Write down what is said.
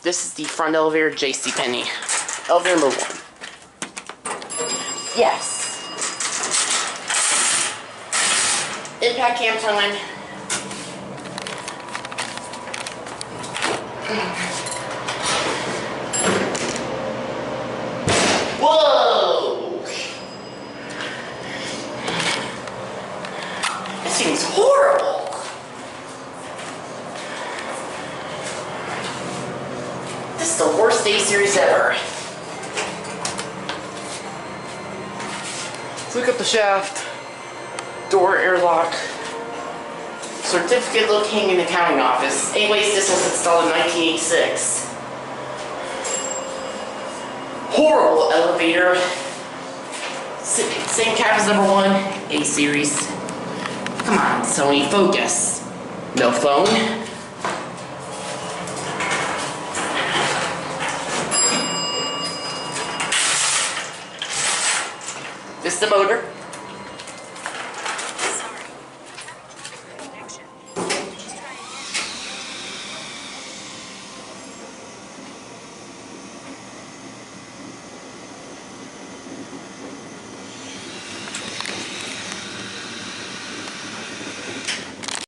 This is the front elevator, JCPenney. Elevator number 1. Yes. Impact cam time. Whoa! This thing's horrible. This is the worst A series ever. Look up the shaft. Door airlock. Certificate locating in the accounting office. Anyways, this was installed in 1986. Horrible elevator. Same cap as number 1, A series. Come on, Sony, focus. No phone. This is the motor.